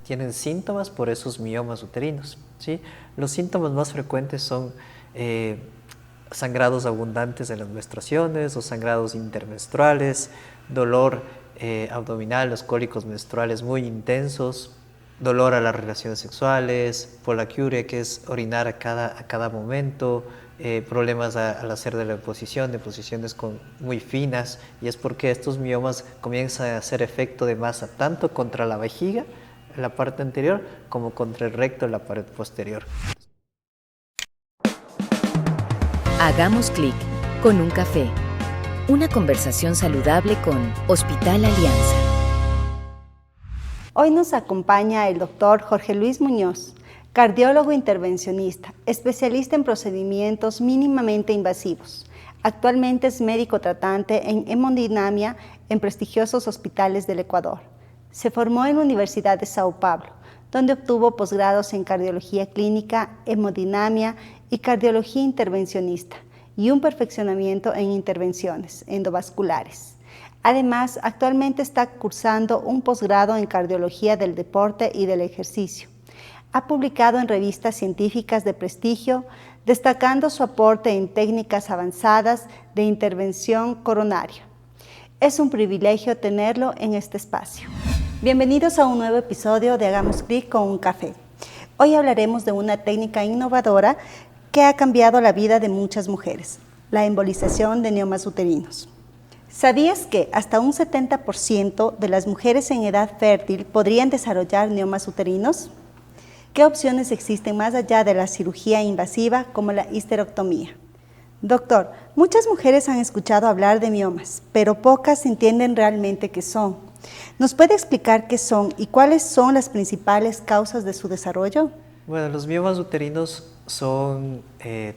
tienen síntomas por esos miomas uterinos, ¿sí? Los síntomas más frecuentes son sangrados abundantes en las menstruaciones o sangrados intermenstruales, dolor abdominal, los cólicos menstruales muy intensos, dolor a las relaciones sexuales, polaquiuria, que es orinar a cada momento, problemas al hacer de la posición, de posiciones muy finas, y es porque estos miomas comienzan a hacer efecto de masa tanto contra la vejiga, la parte anterior, como contra el recto, la pared posterior. Hagamos clic con un café. Una conversación saludable con Hospital Alianza. Hoy nos acompaña el doctor Jorge Luis Muñoz, cardiólogo intervencionista, especialista en procedimientos mínimamente invasivos. Actualmente es médico tratante en hemodinamia en prestigiosos hospitales del Ecuador. Se formó en la Universidad de Sao Paulo, donde obtuvo posgrados en cardiología clínica, hemodinamia y cardiología intervencionista, y un perfeccionamiento en intervenciones endovasculares. Además, actualmente está cursando un posgrado en cardiología del deporte y del ejercicio. Ha publicado en revistas científicas de prestigio, destacando su aporte en técnicas avanzadas de intervención coronaria. Es un privilegio tenerlo en este espacio. Bienvenidos a un nuevo episodio de Hagamos Clic con un café. Hoy hablaremos de una técnica innovadora que ha cambiado la vida de muchas mujeres, la embolización de miomas uterinos. ¿Sabías que hasta un 70% de las mujeres en edad fértil podrían desarrollar miomas uterinos? ¿Qué opciones existen más allá de la cirugía invasiva como la histerectomía? Doctor, muchas mujeres han escuchado hablar de miomas, pero pocas entienden realmente qué son. ¿Nos puede explicar qué son y cuáles son las principales causas de su desarrollo? Bueno, los miomas uterinos son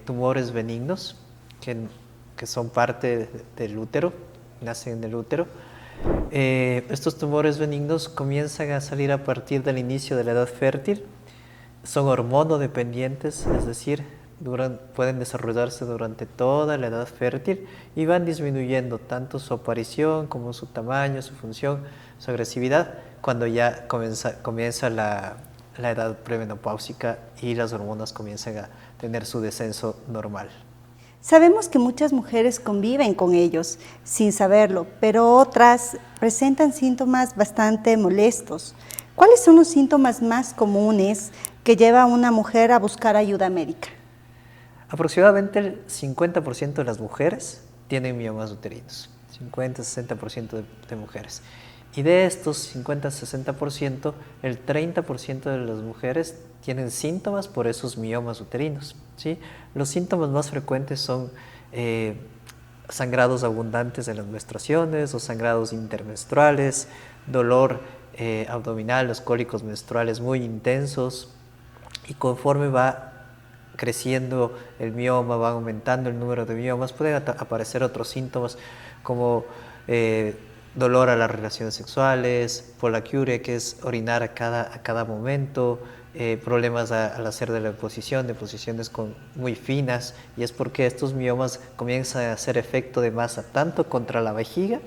tumores benignos que son parte del útero, nacen en el útero. Estos tumores benignos comienzan a salir a partir del inicio de la edad fértil, son hormonodependientes, es decir, pueden desarrollarse durante toda la edad fértil y van disminuyendo tanto su aparición como su tamaño, su función, su agresividad, cuando ya comienza la edad premenopáusica y las hormonas comienzan a tener su descenso normal. Sabemos que muchas mujeres conviven con ellos sin saberlo, pero otras presentan síntomas bastante molestos. ¿Cuáles son los síntomas más comunes que lleva a una mujer a buscar ayuda médica? Aproximadamente el 50% de las mujeres tienen miomas uterinos, 50-60% de mujeres. Y de estos 50-60%, el 30% de las mujeres tienen síntomas por esos miomas uterinos, ¿sí? Los síntomas más frecuentes son sangrados abundantes en las menstruaciones o sangrados intermenstruales, dolor abdominal, los cólicos menstruales muy intensos, y conforme va creciendo el mioma, va aumentando el número de miomas, pueden aparecer otros síntomas como dolor a las relaciones sexuales, polaquiuria, que es orinar a cada momento, problemas al hacer de la posición, de posiciones muy finas, y es porque estos miomas comienzan a hacer efecto de masa tanto contra la vejiga,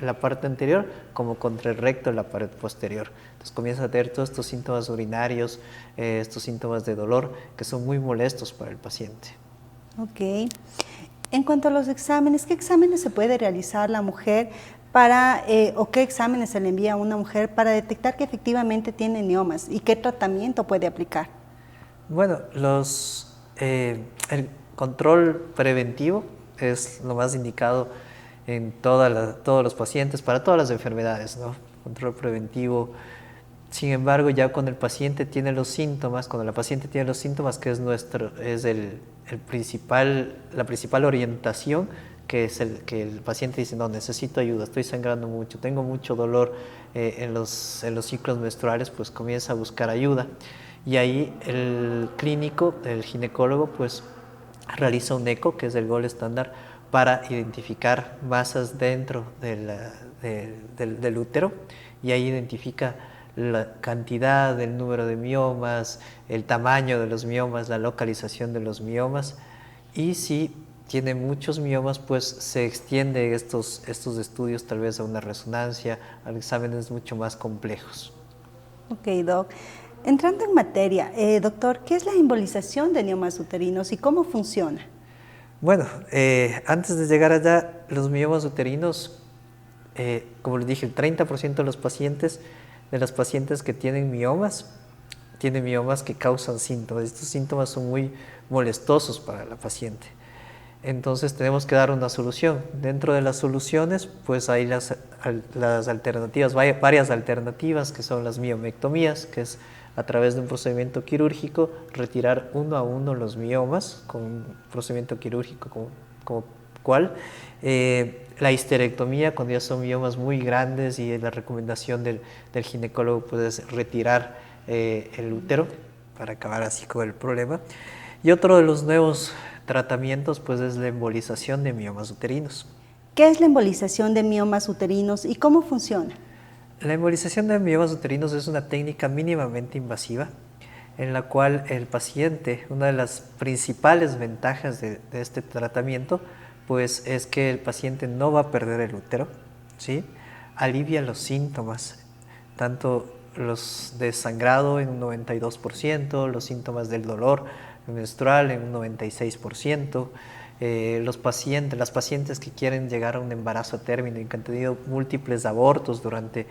la parte anterior, como contra el recto, la pared posterior. Entonces comienza a tener todos estos síntomas urinarios, estos síntomas de dolor que son muy molestos para el paciente. Ok. En cuanto a los exámenes, ¿qué exámenes se puede realizar la mujer o qué exámenes se le envía a una mujer para detectar que efectivamente tiene miomas y qué tratamiento puede aplicar? Bueno, el control preventivo es lo más indicado en todos los pacientes, para todas las enfermedades, ¿no? Control preventivo. Sin embargo, ya cuando la paciente tiene los síntomas, que es la principal orientación, que el paciente dice, no, necesito ayuda, estoy sangrando mucho, tengo mucho dolor en los ciclos menstruales, pues comienza a buscar ayuda. Y ahí el clínico, el ginecólogo, pues realiza un eco, que es el gold estándar, para identificar masas dentro del útero, y ahí identifica la cantidad, el número de miomas, el tamaño de los miomas, la localización de los miomas, y si tiene muchos miomas, pues se extiende estos estudios tal vez a una resonancia, a exámenes mucho más complejos. Ok, doc. Entrando en materia, doctor, ¿qué es la embolización de miomas uterinos y cómo funciona? Bueno, antes de llegar allá, los miomas uterinos, como les dije, el 30% de las pacientes que tienen miomas que causan síntomas. Estos síntomas son muy molestosos para la paciente. Entonces tenemos que dar una solución. Dentro de las soluciones, pues hay las alternativas, varias alternativas, que son las miomectomías, que es a través de un procedimiento quirúrgico retirar uno a uno los miomas con un procedimiento quirúrgico como cual. La histerectomía, cuando ya son miomas muy grandes y la recomendación del ginecólogo pues, es retirar el útero para acabar así con el problema. Y otro de los nuevos tratamientos pues es la embolización de miomas uterinos. ¿Qué es la embolización de miomas uterinos y cómo funciona? La embolización de miomas uterinos es una técnica mínimamente invasiva en la cual el paciente, una de las principales ventajas de este tratamiento pues es que el paciente no va a perder el útero, ¿sí? Alivia los síntomas, tanto los de sangrado en un 92%, los síntomas del dolor menstrual en un 96%, las pacientes que quieren llegar a un embarazo a término y que han tenido múltiples abortos durante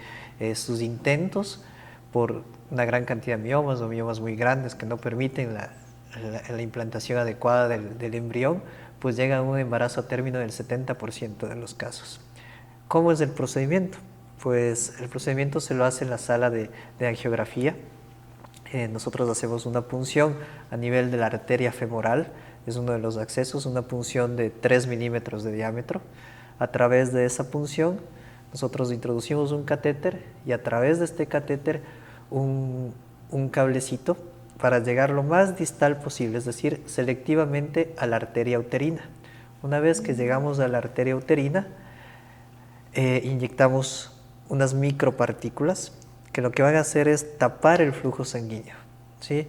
sus intentos por una gran cantidad de miomas o miomas muy grandes que no permiten la implantación adecuada del embrión, pues llega a un embarazo a término del 70% de los casos. ¿Cómo es el procedimiento? Pues el procedimiento se lo hace en la sala de angiografía. Nosotros hacemos una punción a nivel de la arteria femoral, es uno de los accesos, una punción de 3 milímetros de diámetro. A través de esa punción nosotros introducimos un catéter y a través de este catéter un cablecito para llegar lo más distal posible, es decir, selectivamente a la arteria uterina. Una vez que llegamos a la arteria uterina, inyectamos unas micropartículas que lo que van a hacer es tapar el flujo sanguíneo, ¿sí?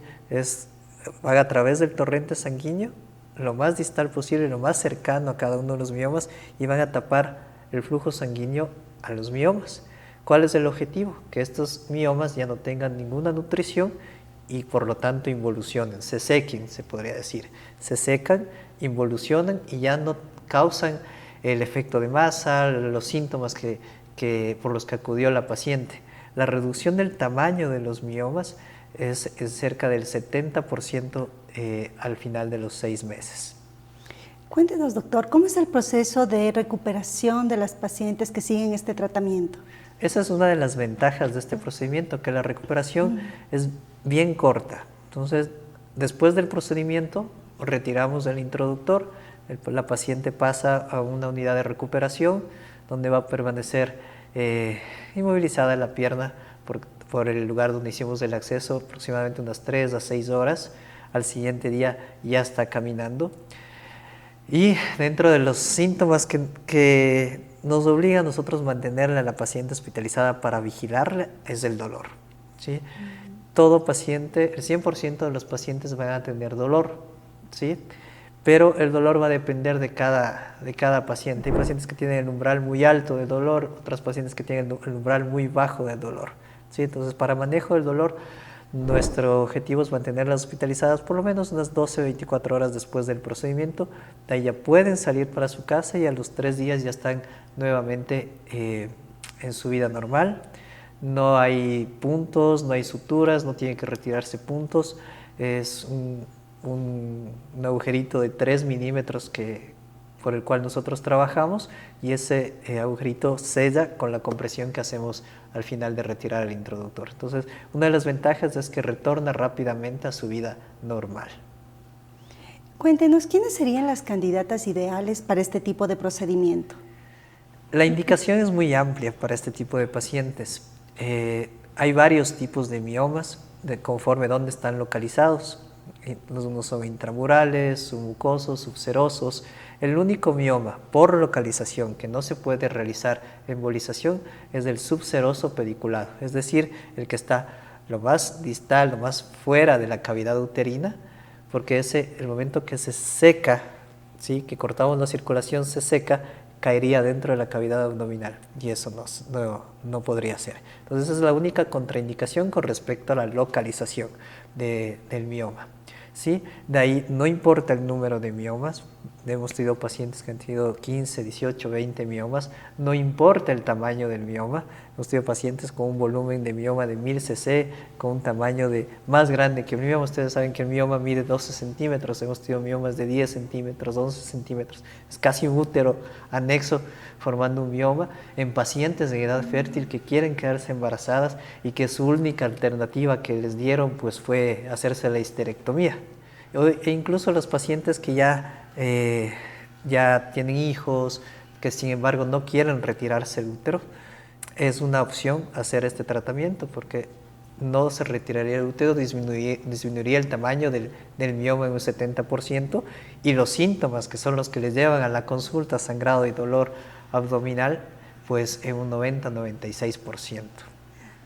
Van a través del torrente sanguíneo, lo más distal posible, lo más cercano a cada uno de los miomas y van a tapar el flujo sanguíneo a los miomas. ¿Cuál es el objetivo? Que estos miomas ya no tengan ninguna nutrición y por lo tanto involucionen, se sequen, se podría decir. Se secan, involucionan y ya no causan el efecto de masa, los síntomas por los que acudió la paciente. La reducción del tamaño de los miomas es cerca del 70% al final de los 6 meses. Cuéntenos, doctor, ¿cómo es el proceso de recuperación de las pacientes que siguen este tratamiento? Esa es una de las ventajas de este procedimiento, que la recuperación es bien corta. Entonces, después del procedimiento, retiramos el introductor, la paciente pasa a una unidad de recuperación, donde va a permanecer inmovilizada la pierna por el lugar donde hicimos el acceso, aproximadamente unas 3 a 6 horas. Al siguiente día ya está caminando. Y dentro de los síntomas que nos obliga a nosotros mantenerla a la paciente hospitalizada para vigilarla es el dolor, ¿sí? Todo paciente, el 100% de los pacientes van a tener dolor, ¿sí? Pero el dolor va a depender de cada paciente. Hay pacientes que tienen el umbral muy alto de dolor, otras pacientes que tienen el umbral muy bajo de dolor, ¿sí? Entonces, para manejo del dolor, nuestro objetivo es mantenerlas hospitalizadas por lo menos unas 12 o 24 horas después del procedimiento. De ahí ya pueden salir para su casa y a los 3 días ya están nuevamente en su vida normal. No hay puntos, no hay suturas, no tienen que retirarse puntos. Es un agujerito de 3 milímetros por el cual nosotros trabajamos y ese agujerito sella con la compresión que hacemos al final de retirar el introductor. Entonces, una de las ventajas es que retorna rápidamente a su vida normal. Cuéntenos, ¿quiénes serían las candidatas ideales para este tipo de procedimiento? La indicación es muy amplia para este tipo de pacientes. Hay varios tipos de miomas, conforme dónde están localizados. Unos son intramurales, submucosos, subserosos. El único mioma por localización que no se puede realizar embolización es el subseroso pediculado, es decir, el que está lo más distal, lo más fuera de la cavidad uterina, porque el momento que se seca, ¿sí? Que cortamos la circulación, se seca, caería dentro de la cavidad abdominal y eso no podría ser. Entonces esa es la única contraindicación con respecto a la localización del mioma. ¿Sí? De ahí no importa el número de miomas, hemos tenido pacientes que han tenido 15, 18, 20 miomas, no importa el tamaño del mioma, hemos tenido pacientes con un volumen de mioma de 1000 cc, con un tamaño más grande que el mioma. Ustedes saben que el mioma mide 12 centímetros, hemos tenido miomas de 10 centímetros, 11 centímetros, es casi un útero anexo formando un mioma en pacientes de edad fértil que quieren quedarse embarazadas y que su única alternativa que les dieron pues fue hacerse la histerectomía. E incluso los pacientes que ya tienen hijos, que sin embargo no quieren retirarse el útero, es una opción hacer este tratamiento porque no se retiraría el útero, disminuiría el tamaño del mioma en un 70% y los síntomas que son los que les llevan a la consulta, sangrado y dolor abdominal, pues en un 90-96%.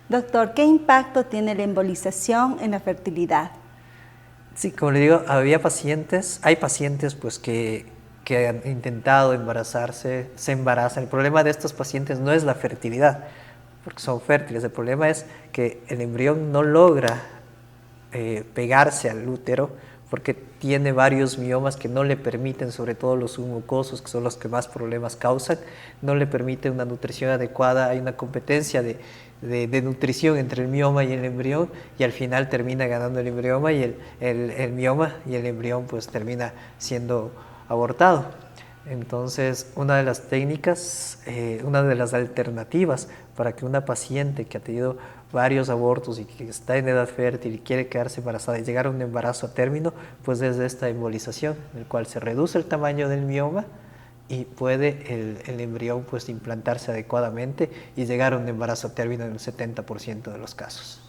Doctor, ¿qué impacto tiene la embolización en la fertilidad? Sí, como le digo, hay pacientes pues que han intentado embarazarse, se embarazan. El problema de estos pacientes no es la fertilidad, porque son fértiles. El problema es que el embrión no logra pegarse al útero porque tiene varios miomas que no le permiten, sobre todo los submucosos, que son los que más problemas causan, no le permiten una nutrición adecuada. Hay una competencia de nutrición entre el mioma y el embrión y al final termina ganando el embrioma y el mioma y el embrión pues termina siendo abortado. Entonces, una de las técnicas, una de las alternativas para que una paciente que ha tenido varios abortos y que está en edad fértil y quiere quedarse embarazada y llegar a un embarazo a término, pues es esta embolización, en el cual se reduce el tamaño del mioma y puede el embrión pues implantarse adecuadamente y llegar a un embarazo a término en el 70% de los casos.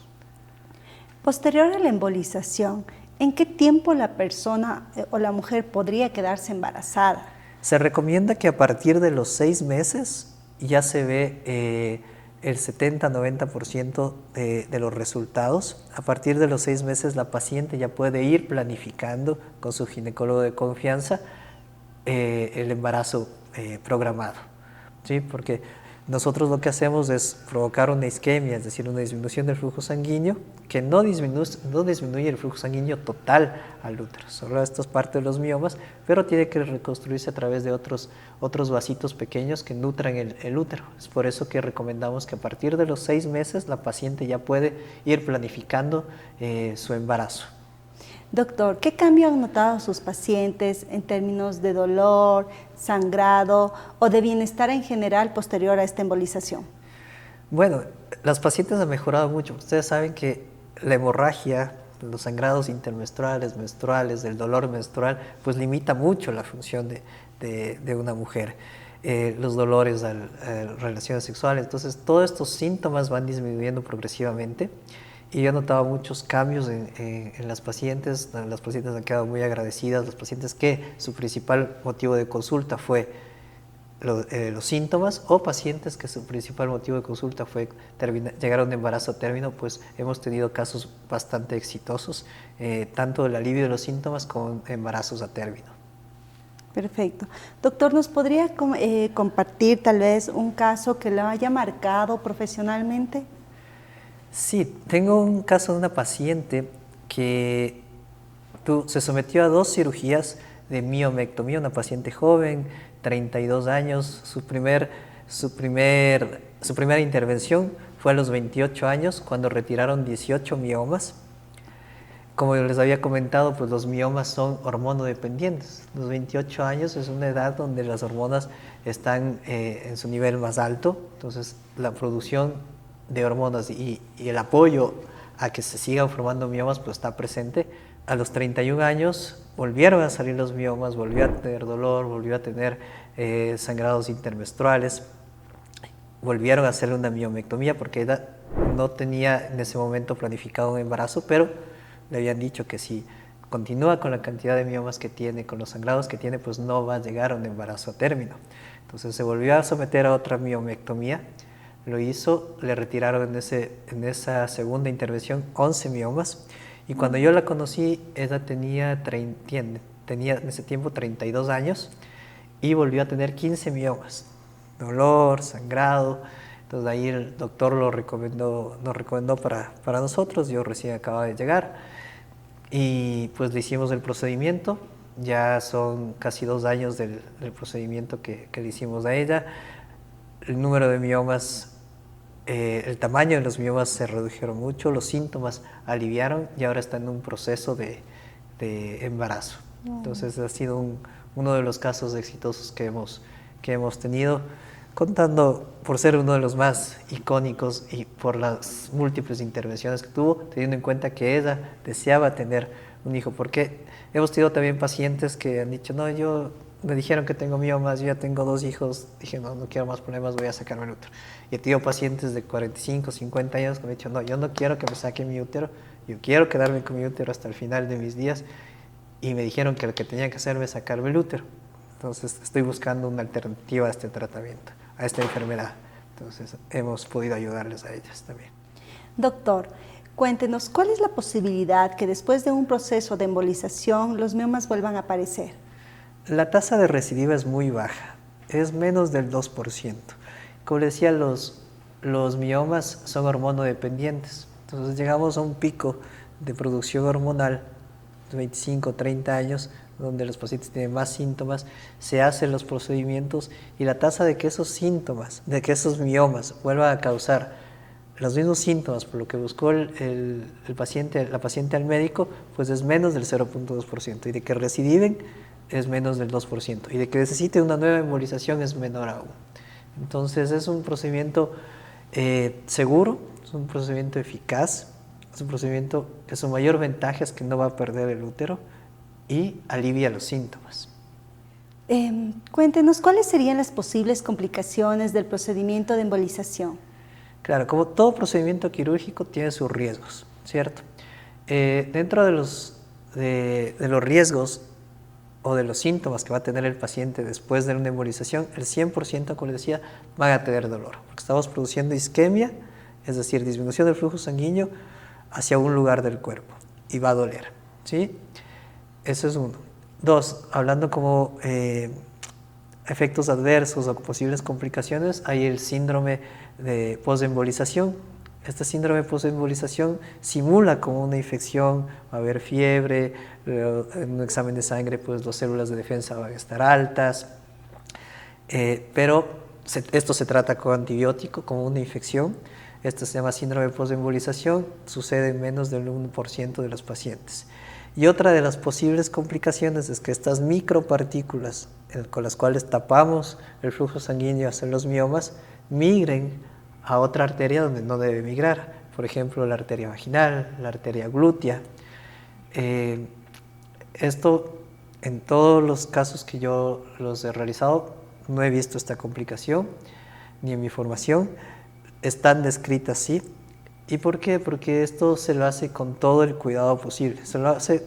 Posterior a la embolización, ¿en qué tiempo la persona o la mujer podría quedarse embarazada? Se recomienda que a partir de los 6 meses ya se ve el 70-90% de los resultados. A partir de los 6 meses la paciente ya puede ir planificando con su ginecólogo de confianza el embarazo programado, ¿sí? Porque nosotros lo que hacemos es provocar una isquemia, es decir, una disminución del flujo sanguíneo que no disminuye el flujo sanguíneo total al útero. Solo esto es parte de los miomas, pero tiene que reconstruirse a través de otros vasitos pequeños que nutran el útero. Es por eso que recomendamos que a partir de los 6 meses la paciente ya puede ir planificando su embarazo. Doctor, ¿qué cambio han notado sus pacientes en términos de dolor, sangrado o de bienestar en general posterior a esta embolización? Bueno, las pacientes han mejorado mucho. Ustedes saben que la hemorragia, los sangrados intermenstruales, menstruales, el dolor menstrual, pues limita mucho la función de una mujer. Los dolores a relaciones sexuales, entonces todos estos síntomas van disminuyendo progresivamente. Y yo he notado muchos cambios en las pacientes han quedado muy agradecidas, las pacientes que su principal motivo de consulta fue los síntomas o pacientes que su principal motivo de consulta fue llegar a un embarazo a término, pues hemos tenido casos bastante exitosos, tanto el alivio de los síntomas como embarazos a término. Perfecto. Doctor, ¿nos podría compartir tal vez un caso que lo haya marcado profesionalmente? Sí, tengo un caso de una paciente que se sometió a 2 cirugías de miomectomía, una paciente joven, 32 años, su primera intervención fue a los 28 años cuando retiraron 18 miomas. Como les había comentado, pues los miomas son hormonodependientes. Los 28 años es una edad donde las hormonas están en su nivel más alto, entonces la producción de hormonas y el apoyo a que se sigan formando miomas pues está presente. A los 31 años volvieron a salir los miomas, volvió a tener dolor, volvió a tener sangrados intermenstruales, volvieron a hacerle una miomectomía porque ella no tenía en ese momento planificado un embarazo, pero le habían dicho que si continúa con la cantidad de miomas que tiene, con los sangrados que tiene, pues no va a llegar a un embarazo a término. Entonces se volvió a someter a otra miomectomía. Lo hizo, le retiraron en esa segunda intervención 11 miomas y cuando yo la conocí ella tenía en ese tiempo 32 años y volvió a tener 15 miomas, dolor, sangrado. Entonces ahí el doctor nos recomendó para nosotros. Yo recién acababa de llegar y pues le hicimos el procedimiento. Ya son casi 2 años del procedimiento que le hicimos a ella. El número de miomas, el tamaño de los miomas se redujeron mucho, los síntomas aliviaron y ahora está en un proceso de embarazo. Entonces ha sido uno de los casos exitosos que hemos tenido, contando por ser uno de los más icónicos y por las múltiples intervenciones que tuvo, teniendo en cuenta que ella deseaba tener un hijo, porque hemos tenido también pacientes que han dicho, no, me dijeron que tengo miomas, yo ya tengo 2 hijos, dije, no quiero más problemas, voy a sacarme el útero. Y he tenido pacientes de 45, 50 años que me han dicho, no, yo no quiero que me saquen mi útero, yo quiero quedarme con mi útero hasta el final de mis días, y me dijeron que lo que tenía que hacerme es sacarme el útero. Entonces estoy buscando una alternativa a este tratamiento, a esta enfermedad. Entonces hemos podido ayudarles a ellas también. Doctor, cuéntenos, ¿cuál es la posibilidad que después de un proceso de embolización los miomas vuelvan a aparecer? La tasa de recidiva es muy baja, es menos del 2%. Como les decía, los miomas son hormonodependientes. Entonces llegamos a un pico de producción hormonal de 25, 30 años, donde los pacientes tienen más síntomas, se hacen los procedimientos y la tasa de que esos síntomas, de que esos miomas vuelvan a causar los mismos síntomas por lo que buscó la paciente al médico, pues es menos del 0.2%, y de que recidiven es menos del 2%, y de que necesite una nueva embolización es menor aún. Entonces es un procedimiento seguro, es un procedimiento eficaz, es un procedimiento que su mayor ventaja es que no va a perder el útero y alivia los síntomas. Cuéntenos, ¿cuáles serían las posibles complicaciones del procedimiento de embolización? Claro, como todo procedimiento quirúrgico tiene sus riesgos, ¿cierto? Dentro de los riesgos o de los síntomas que va a tener el paciente después de una embolización, el 100%, como les decía, van a tener dolor, porque estamos produciendo isquemia, es decir, disminución del flujo sanguíneo hacia un lugar del cuerpo, y va a doler, ¿sí? Eso es uno. 2, hablando como efectos adversos o posibles complicaciones, hay el síndrome de posembolización. Este síndrome de posembolización simula como una infección, va a haber fiebre, en un examen de sangre pues las células de defensa van a estar altas, pero esto se trata con antibiótico como una infección. Esto se llama síndrome de posembolización, sucede en menos del 1% de los pacientes. Y otra de las posibles complicaciones es que estas micropartículas con las cuales tapamos el flujo sanguíneo hacia los miomas migren a otra arteria donde no debe migrar, por ejemplo la arteria vaginal, la arteria glútea. Esto en todos los casos que yo los he realizado no he visto esta complicación, ni en mi formación, están descritas así. ¿Y por qué? Porque esto se lo hace con todo el cuidado posible. Se lo hace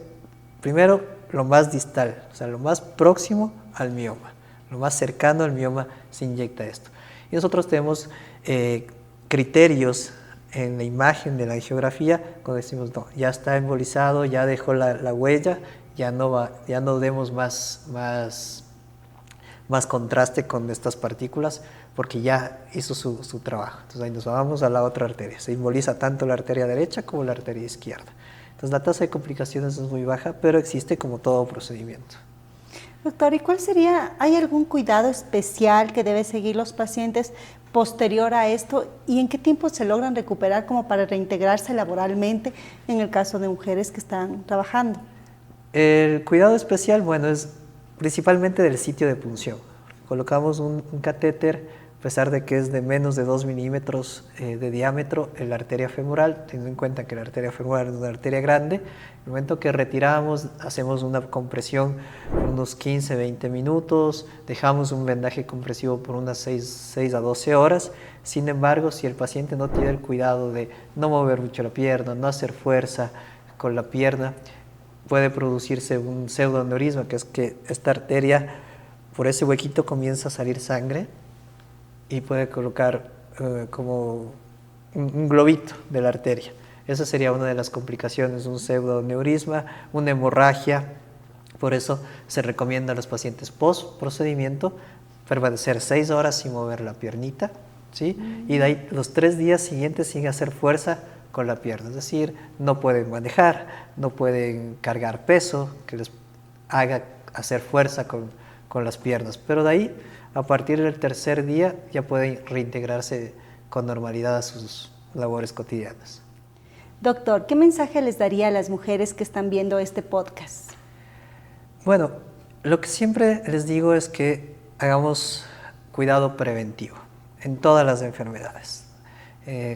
primero lo más distal, o sea, lo más próximo al mioma, lo más cercano al mioma se inyecta esto. Y nosotros tenemos criterios en la imagen de la angiografía cuando decimos, no, ya está embolizado, ya dejó la huella, ya no demos más contraste con estas partículas, porque ya hizo su trabajo. Entonces ahí nos vamos a la otra arteria. Se emboliza tanto la arteria derecha como la arteria izquierda. Entonces la tasa de complicaciones es muy baja, pero existe como todo procedimiento. Doctor, ¿y hay algún cuidado especial que deben seguir los pacientes posterior a esto? ¿Y en qué tiempo se logran recuperar como para reintegrarse laboralmente en el caso de mujeres que están trabajando? El cuidado especial, bueno, es principalmente del sitio de punción. Colocamos un catéter, a pesar de que es de menos de 2 milímetros de diámetro en la arteria femoral, teniendo en cuenta que la arteria femoral es una arteria grande. En el momento que retiramos, hacemos una compresión por unos 15-20 minutos, dejamos un vendaje compresivo por unas 6 a 12 horas. Sin embargo, si el paciente no tiene el cuidado de no mover mucho la pierna, no hacer fuerza con la pierna, puede producirse un pseudoaneurisma, que es que esta arteria, por ese huequito comienza a salir sangre y puede colocar como un globito de la arteria. Esa sería una de las complicaciones, un pseudoaneurisma, una hemorragia Por eso se recomienda a los pacientes post procedimiento permanecer 6 horas sin mover la piernita, ¿sí? Y de ahí los 3 días siguientes sin hacer fuerza con la pierna, es decir, no pueden manejar, no pueden cargar peso que les haga hacer fuerza con las piernas, pero de ahí a partir del 3er día ya pueden reintegrarse con normalidad a sus labores cotidianas. Doctor, ¿qué mensaje les daría a las mujeres que están viendo este podcast? Bueno, lo que siempre les digo es que hagamos cuidado preventivo en todas las enfermedades.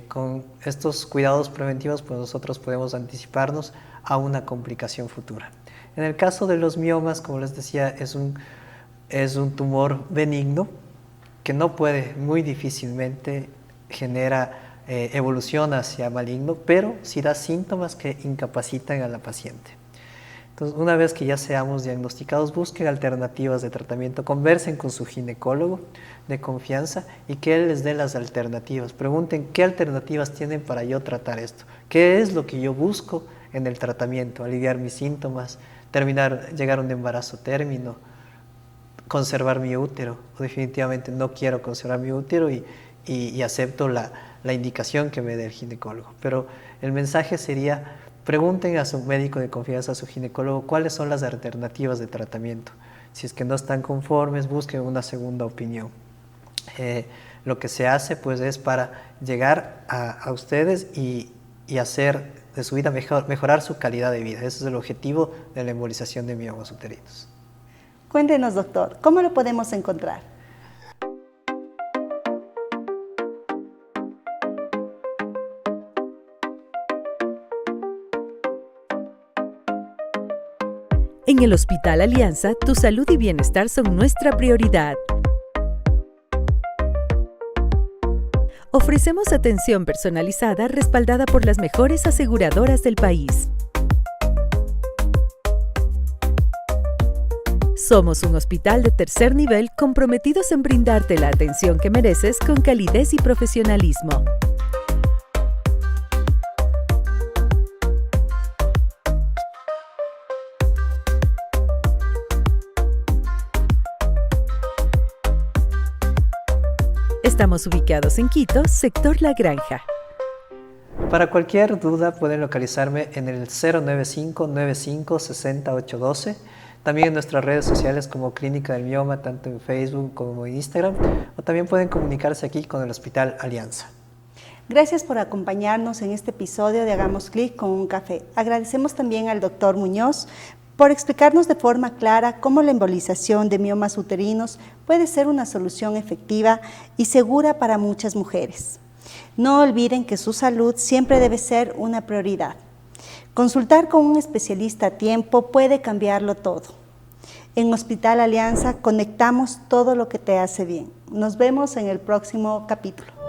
Con estos cuidados preventivos, pues nosotros podemos anticiparnos a una complicación futura. En el caso de los miomas, como les decía, es un tumor benigno que no puede, muy difícilmente evoluciona hacia maligno, pero sí da síntomas que incapacitan a la paciente. Entonces, una vez que ya seamos diagnosticados, busquen alternativas de tratamiento, conversen con su ginecólogo de confianza y que él les dé las alternativas. Pregunten qué alternativas tienen para yo tratar esto, qué es lo que yo busco en el tratamiento, aliviar mis síntomas, llegar a un embarazo término, conservar mi útero, o definitivamente no quiero conservar mi útero y acepto la indicación que me dé el ginecólogo. Pero el mensaje sería: pregunten a su médico de confianza, a su ginecólogo, cuáles son las alternativas de tratamiento. Si es que no están conformes, busquen una segunda opinión. Lo que se hace pues es para llegar a ustedes y hacer de su vida mejorar su calidad de vida. Ese es el objetivo de la embolización de miomas uterinos. Cuéntenos, doctor, ¿cómo lo podemos encontrar? En el Hospital Alianza, tu salud y bienestar son nuestra prioridad. Ofrecemos atención personalizada respaldada por las mejores aseguradoras del país. Somos un hospital de tercer nivel comprometidos en brindarte la atención que mereces con calidez y profesionalismo. Estamos ubicados en Quito, sector La Granja. Para cualquier duda pueden localizarme en el 095-95-60-812, también en nuestras redes sociales como Clínica del Mioma, tanto en Facebook como en Instagram, o también pueden comunicarse aquí con el Hospital Alianza. Gracias por acompañarnos en este episodio de Hagamos Clic con un café. Agradecemos también al doctor Muñoz por explicarnos de forma clara cómo la embolización de miomas uterinos puede ser una solución efectiva y segura para muchas mujeres. No olviden que su salud siempre debe ser una prioridad. Consultar con un especialista a tiempo puede cambiarlo todo. En Hospital Alianza conectamos todo lo que te hace bien. Nos vemos en el próximo capítulo.